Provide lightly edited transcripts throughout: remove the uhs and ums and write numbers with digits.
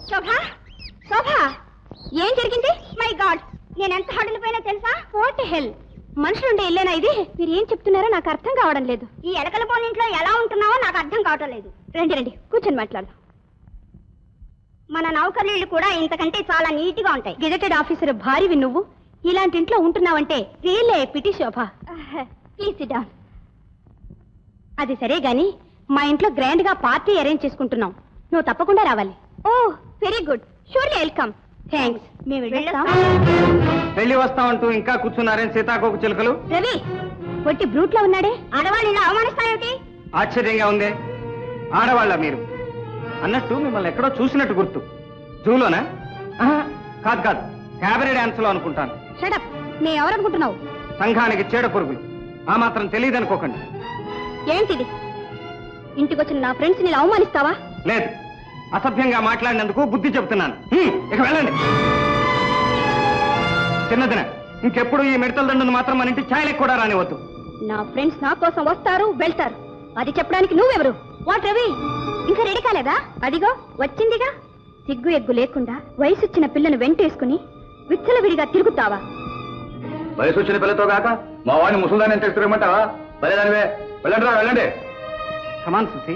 శోభ శోభ ఏం జరిగింది? My God, నేను ఎంత హడలిపోయినా తెలుసా? వాట్ హెల్, మనుషులుండే ఇల్లేనా ఇది? మీరు ఏం చెప్తున్నారో నాకు అర్థం కావడం లేదు. ఈ ఎలకల పోనింట్లో ఎలా ఉంటున్నావో నాకు అర్థం కావడం లేదు. రండి రండి కూర్చొని మాట్లాడు. మన నౌకర్లు ఇళ్ళు కూడా ఇంతకంటే చాలా నీట్ గా ఉంటాయి. గెజెటెడ్ ఆఫీసర్ భారీవి నువ్వు ఇలాంటి ఇంట్లో ఉంటున్నావంటే really pity Shobha. Please sit down. అది సరే గాని మా ఇంట్లో గ్రాండ్ గా పార్టీ అరేంజ్ చేసుకుంటున్నాం, నువ్వు తప్పకుండా రావాలి. Oh very good, surely welcome. Thanks. మేము వెళ్ళి వస్తామంటూ ఇంకా కూర్చున్నారేం సీతాకోక చిలుకలు? రవి పొట్టి బ్రూట్ లో ఉన్నాడే, ఆడవాళ్ళు ఇలా అవమానిస్తాయేమిటి? ఆశ్చర్యంగా ఉందే. ఆడవాళ్ళ మీరు అన్నట్టు మిమ్మల్ని ఎక్కడో చూసినట్టు గుర్తు. జూలోనా? కాదు కాదు, క్యాబరే డాన్స్ లో అనుకుంటాను. షటప్, నే ఎవరనుకుంటున్నావు? సంఘానికి చీడ పురుగులు, ఆ మాత్రం తెలియదనుకోకండి. ఏంటిది? ఇంటికొచ్చిన నా ఫ్రెండ్స్ ని అవమానిస్తావా? లేదు, అసభ్యంగా మాట్లాడినందుకు బుద్ధి చెబుతున్నాను. ఇక వెళ్ళండి. చిన్నదిన ఇంకెప్పుడు ఈ మిడతల దండను మాత్రం మన ఇంటి ఛాయలకు కూడా రానివద్దు. నా ఫ్రెండ్స్ నా కోసం వస్తారు వెళ్తారు, అది చెప్పడానికి నువ్వెవరు? వాట్ రవి, ఇంకా రెడీ కాలేదా? అదిగో వచ్చిందిగా. సిగ్గు ఎగ్గు లేకుండా వయసు వచ్చిన పిల్లను వెంటేసుకుని విచ్చలవిడిగా తిరుగుతావా? వయసు వచ్చిన పిల్లతో కాక మా వాడిని ముసలిదాన్ని తెచ్చుకోమంటావా? వెళ్ళదానివే, వెళ్ళండి రా వెళ్ళండి. కమాన్ సుసి.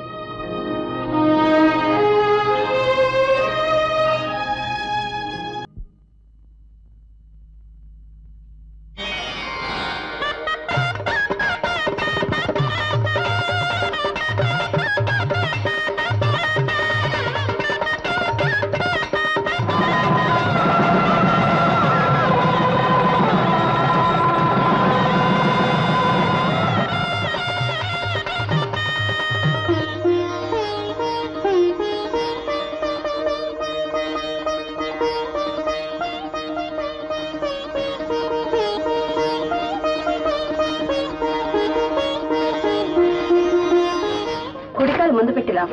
కుడికాలు ముందు పెట్టిరా.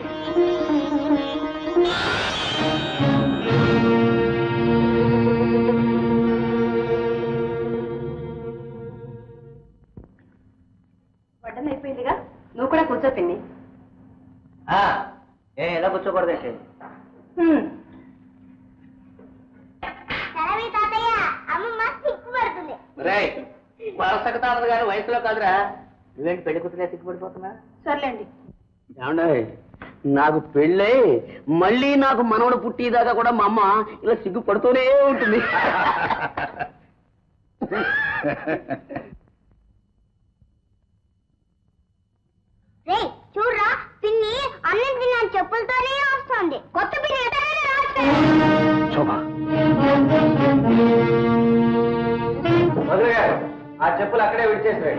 వడ్డం అయిపోయిందిగా, నువ్వు కూడా కూర్చోపింది. ఎలా కూర్చోకూడదండి? వరసకు తాడదు కానీ వయసులో కాదురా. నువ్వేంటి పెళ్లి కూతురుగా సిగ్గుపడిపోతున్నా? సర్లేండి. ఏమండే, నాకు పెళ్ళై మళ్ళీ నాకు మనవడు పుట్టిదాకా కూడా మా అమ్మ ఇలా సిగ్గుపడుతూనే ఉంటుంది. చూడరా, పిన్ని అన్నింటి నా చెప్పులతోనే వస్తుంది. కొత్త పిన్ని శోభ, ఆ చెప్పులు అక్కడే విడిచేసి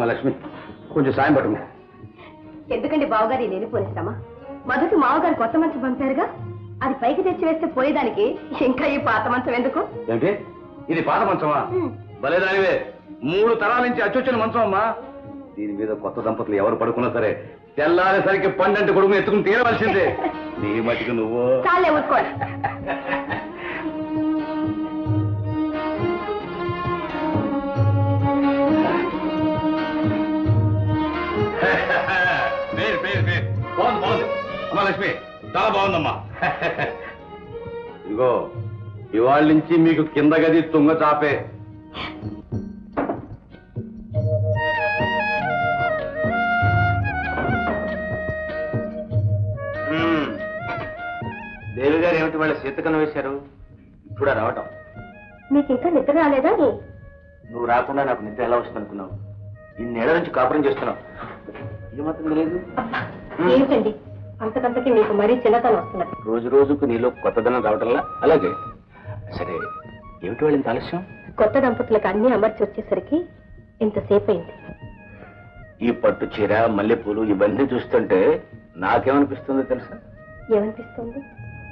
లక్ష్మి, కొంచెం సాయం పడుతుంది. ఎందుకండి బావగారు లేనిపోనిస్తామా? మొదటి మావగారు కొత్త మంచం పంపారుగా, అది పైకి తెచ్చి వేస్తే పోయేదానికి ఇంకా ఈ పాత మంచం ఎందుకు? ఏంటి ఇది పాత మంచమా? భలేదానివే, 3 తరాల నుంచి అచ్చొచ్చిన మంచం అమ్మా. దీని మీద కొత్త దంపతులు ఎవరు పడుకున్నా సరే తెల్లారేసరికి పండంటి కొడుకు ఎత్తుకుని తీరవలసిందే. నీ మటుకు నువ్వు చాలే ఊరుకోండి. బాగుంది అమ్మా లక్ష్మి, చాలా బాగుందమ్మా. ఇదిగో ఇవాళ నుంచి మీకు కింద గది తుంగ చాపే. దేవి గారు ఏమిటి వాళ్ళ సీతకను వేశారు? ఇప్పుడు రావటం మీకు ఇంకా నిద్ర రాలేదా? నువ్వు రాకుండా నాకు నిద్ర ఎలా వస్తుంది అనుకున్నావు? ఇన్నేళ్ల నుంచి కాపురం చేస్తున్నావు, ఏమాత్రం తెలియదు. ఏమిటండి అంతకంతకి మీకు మరీ చిన్నతనం వస్తున్నది. రోజు రోజుకు నీలో కొత్తదనం రావటంలా. అలాగే సరే, ఏమిటి వాళ్ళు ఇంత ఆలస్యం? కొత్త దంపతులకు అన్ని అమర్చి వచ్చేసరికి ఇంతసేపు అయింది. ఈ పట్టు చీర, మల్లెపూలు ఇవన్నీ చూస్తుంటే నాకేమనిపిస్తుందో తెలుసా? ఏమనిపిస్తుంది?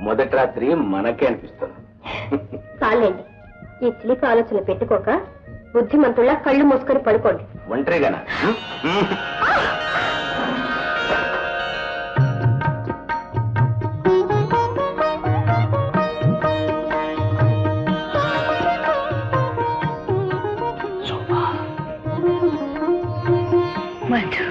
మొదటి రాత్రి మనకే అనిపిస్తుంది. చాలండి, ఈ చిలిక ఆలోచన పెట్టుకోక బుద్ధిమంతుల్లా కళ్ళు మూసుకొని పడుకోండి. ఒంటరిగానా? మధు